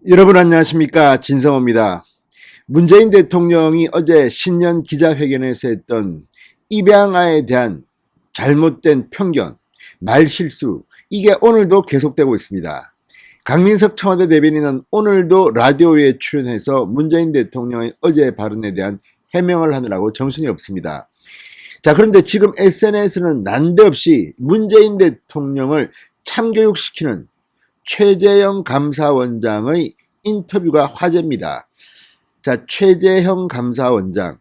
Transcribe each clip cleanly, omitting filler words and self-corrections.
여러분 안녕하십니까, 진성호입니다. 문재인 대통령이 어제 신년 기자회견에서 했던 입양아에 대한 잘못된 편견, 말실수, 이게 오늘도 계속되고 있습니다. 강민석 청와대 대변인은 오늘도 라디오에 출연해서 문재인 대통령의 어제 발언에 대한 해명을 하느라고 정신이 없습니다. 자, 그런데 지금 SNS는 난데없이 문재인 대통령을 참교육시키는 최재형 감사원장의 인터뷰가 화제입니다. 자, 최재형 감사원장,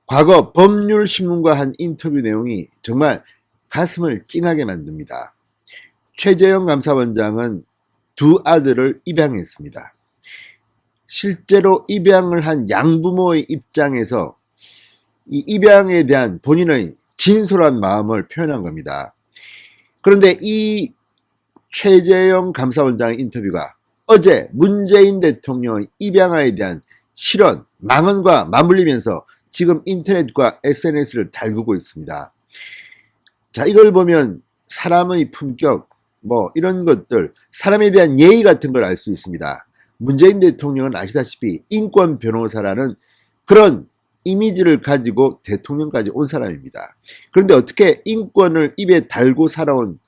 과거 법률신문과 한 인터뷰 내용이 정말 가슴을 찡하게 만듭니다. 최재형 감사원장은 두 아들을 입양했습니다. 실제로 입양을 한 양부모의 입장에서 이 입양에 대한 본인의 진솔한 마음을 표현한 겁니다. 그런데 이 최재형 감사원장의 인터뷰가 어제 문재인 대통령의 입양아에 대한 실언, 망언과 맞물리면서 지금 인터넷과 SNS를 달구고 있습니다. 자, 이걸 보면 사람의 품격, 이런 것들, 사람에 대한 예의 같은 걸 알 수 있습니다. 문재인 대통령은 아시다시피 인권 변호사라는 그런 이미지를 가지고 대통령까지 온 사람입니다. 그런데 어떻게 인권을 입에 달고 살아온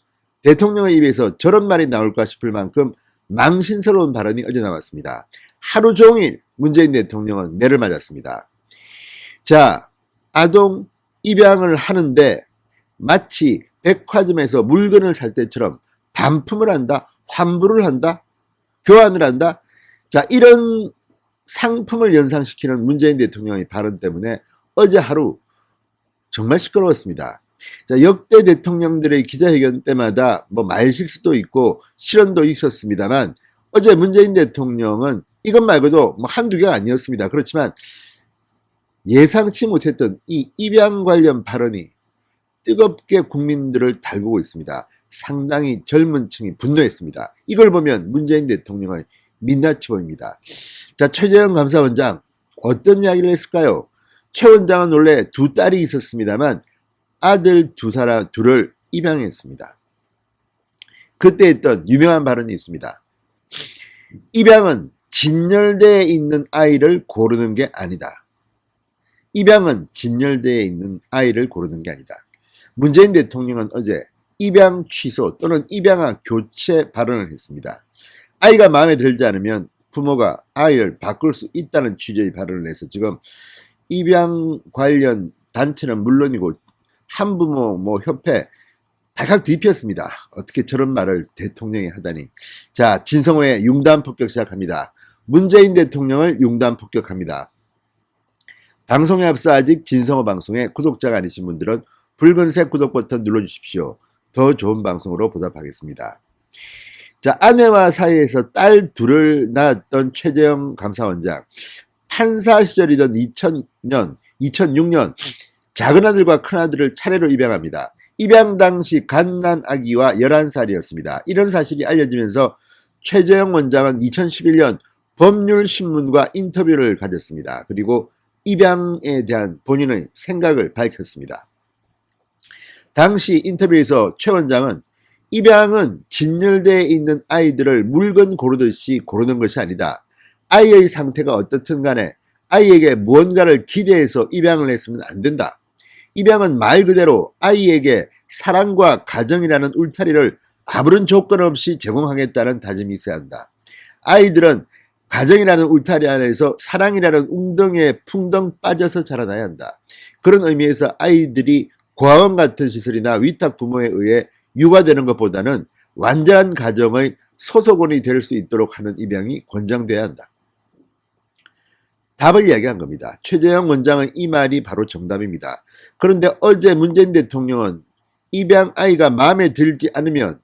대통령의 입에서 저런 말이 나올까 싶을 만큼 망신스러운 발언이 어제 나왔습니다. 하루 종일 문재인 대통령은 매를 맞았습니다. 자, 아동 입양을 하는데 마치 백화점에서 물건을 살 때처럼 반품을 한다, 환불을 한다, 교환을 한다. 자, 이런 상품을 연상시키는 문재인 대통령의 발언 때문에 어제 하루 정말 시끄러웠습니다. 자, 역대 대통령들의 기자회견 때마다 말실수도 있고 실언도 있었습니다만 어제 문재인 대통령은 이것 말고도 한두 개가 아니었습니다. 그렇지만 예상치 못했던 이 입양 관련 발언이 뜨겁게 국민들을 달구고 있습니다. 상당히 젊은 층이 분노했습니다. 이걸 보면 문재인 대통령의 민낯이 보입니다. 자, 최재형 감사원장 어떤 이야기를 했을까요? 최 원장은 원래 두 딸이 있었습니다만 아들 둘을 입양했습니다. 그때 했던 유명한 발언이 있습니다. 입양은 진열대에 있는 아이를 고르는 게 아니다. 입양은 진열대에 있는 아이를 고르는 게 아니다. 문재인 대통령은 어제 입양 취소 또는 입양아 교체 발언을 했습니다. 아이가 마음에 들지 않으면 부모가 아이를 바꿀 수 있다는 취지의 발언을 해서 지금 입양 관련 단체는 물론이고 한부모 협회 발칵 뒤피었습니다. 어떻게 저런 말을 대통령이 하다니. 자, 진성호의 융단 폭격 시작합니다. 문재인 대통령을 융단 폭격합니다. 방송에 앞서 아직 진성호 방송에 구독자가 아니신 분들은 붉은색 구독 버튼 눌러주십시오. 더 좋은 방송으로 보답하겠습니다. 자, 아내와 사이에서 딸 둘을 낳았던 최재형 감사원장. 판사 시절이던 2006년 작은 아들과 큰 아들을 차례로 입양합니다. 입양 당시 갓난 아기와 11살이었습니다. 이런 사실이 알려지면서 최재형 원장은 2011년 법률신문과 인터뷰를 가졌습니다. 그리고 입양에 대한 본인의 생각을 밝혔습니다. 당시 인터뷰에서 최 원장은 입양은 진열대에 있는 아이들을 물건 고르듯이 고르는 것이 아니다. 아이의 상태가 어떻든 간에 아이에게 무언가를 기대해서 입양을 했으면 안 된다. 입양은 말 그대로 아이에게 사랑과 가정이라는 울타리를 아무런 조건 없이 제공하겠다는 다짐이 있어야 한다. 아이들은 가정이라는 울타리 안에서 사랑이라는 웅덩이에 풍덩 빠져서 자라나야 한다. 그런 의미에서 아이들이 고아원 같은 시설이나 위탁 부모에 의해 육아되는 것보다는 완전한 가정의 소속원이 될 수 있도록 하는 입양이 권장돼야 한다. 답을 이야기한 겁니다. 최재형 원장은 이 말이 바로 정답입니다. 그런데 어제 문재인 대통령은 입양 아이가 마음에 들지 않으면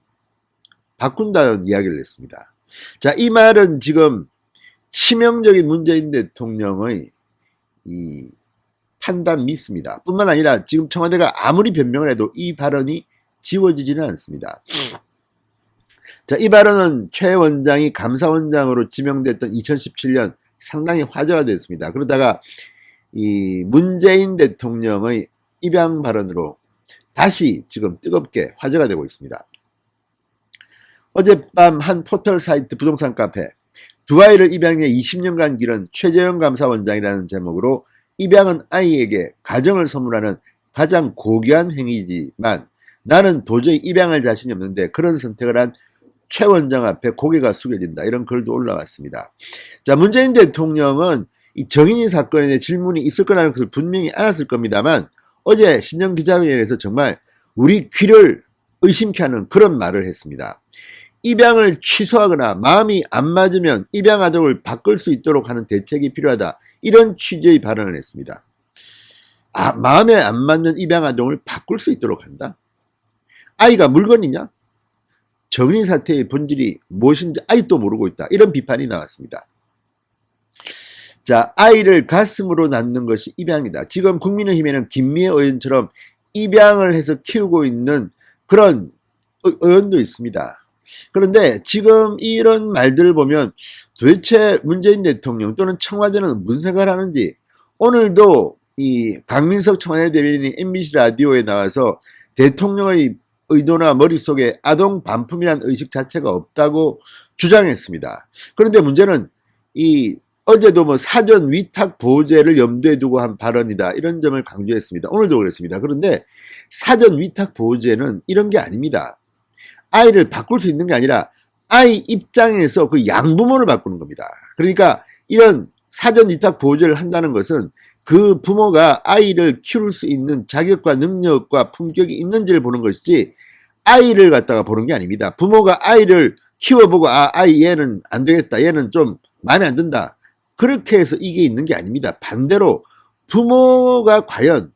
바꾼다는 이야기를 했습니다. 자, 이 말은 지금 치명적인 문재인 대통령의 이 판단 미스입니다. 뿐만 아니라 지금 청와대가 아무리 변명을 해도 이 발언이 지워지지는 않습니다. 자, 이 발언은 최 원장이 감사원장으로 지명됐던 2017년 상당히 화제가 됐습니다. 그러다가 이 문재인 대통령의 입양 발언으로 다시 지금 뜨겁게 화제가 되고 있습니다. 어젯밤 한 포털 사이트 부동산 카페 두 아이를 입양해 20년간 기른 최재형 감사원장이라는 제목으로 입양은 아이에게 가정을 선물하는 가장 고귀한 행위지만 나는 도저히 입양할 자신이 없는데 그런 선택을 한 최 원장 앞에 고개가 숙여진다. 이런 글도 올라왔습니다. 자, 문재인 대통령은 이 정인이 사건에 대해 질문이 있을 거라는 것을 분명히 알았을 겁니다만 어제 신년 기자회견에서 정말 우리 귀를 의심케 하는 그런 말을 했습니다. 입양을 취소하거나 마음이 안 맞으면 입양 아동을 바꿀 수 있도록 하는 대책이 필요하다. 이런 취지의 발언을 했습니다. 마음에 안 맞는 입양 아동을 바꿀 수 있도록 한다? 아이가 물건이냐? 정인 사태의 본질이 무엇인지 아직도 모르고 있다. 이런 비판이 나왔습니다. 자, 아이를 가슴으로 낳는 것이 입양이다. 지금 국민의힘에는 김미애 의원처럼 입양을 해서 키우고 있는 그런 의원도 있습니다. 그런데 지금 이런 말들을 보면 도대체 문재인 대통령 또는 청와대는 무슨 생각을 하는지, 오늘도 이 강민석 청와대 대변인이 MBC 라디오에 나와서 대통령의 의도나 머릿속에 아동 반품이라는 의식 자체가 없다고 주장했습니다. 그런데 문제는 어제도 뭐 사전 위탁 보호제를 염두에 두고 한 발언이다. 이런 점을 강조했습니다. 오늘도 그랬습니다. 그런데 사전 위탁 보호제는 이런 게 아닙니다. 아이를 바꿀 수 있는 게 아니라 아이 입장에서 그 양부모를 바꾸는 겁니다. 그러니까 이런 사전 위탁 보호제를 한다는 것은 그 부모가 아이를 키울 수 있는 자격과 능력과 품격이 있는지를 보는 것이지 아이를 갖다가 보는 게 아닙니다. 부모가 아이를 키워보고 아이 얘는 안 되겠다. 얘는 좀 마음에 안 든다. 그렇게 해서 이게 있는 게 아닙니다. 반대로 부모가 과연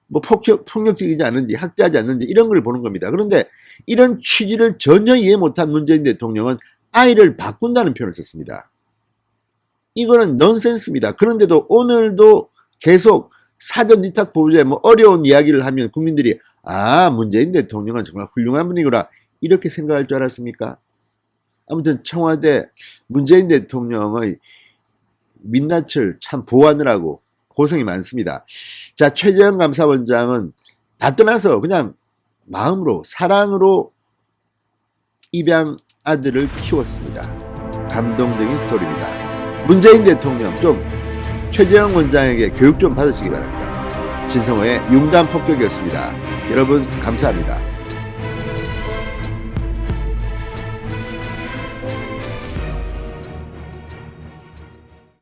뭐 폭력적이지 않은지 학대하지 않는지 이런 걸 보는 겁니다. 그런데 이런 취지를 전혀 이해 못한 문재인 대통령은 아이를 바꾼다는 표현을 썼습니다. 이거는 넌센스입니다. 그런데도 오늘도 계속 사전 위탁 보호제 뭐 어려운 이야기를 하면 국민들이 문재인 대통령은 정말 훌륭한 분이구나 이렇게 생각할 줄 알았습니까? 아무튼 청와대 문재인 대통령의 민낯을 참 보호하느라고 고생이 많습니다. 자, 최재형 감사원장은 다 떠나서 그냥 마음으로 사랑으로 입양 아들을 키웠습니다. 감동적인 스토리입니다. 문재인 대통령 좀 최재형 원장에게 교육 좀 받으시기 바랍니다. 진성호의 융단 폭격이었습니다. 여러분 감사합니다.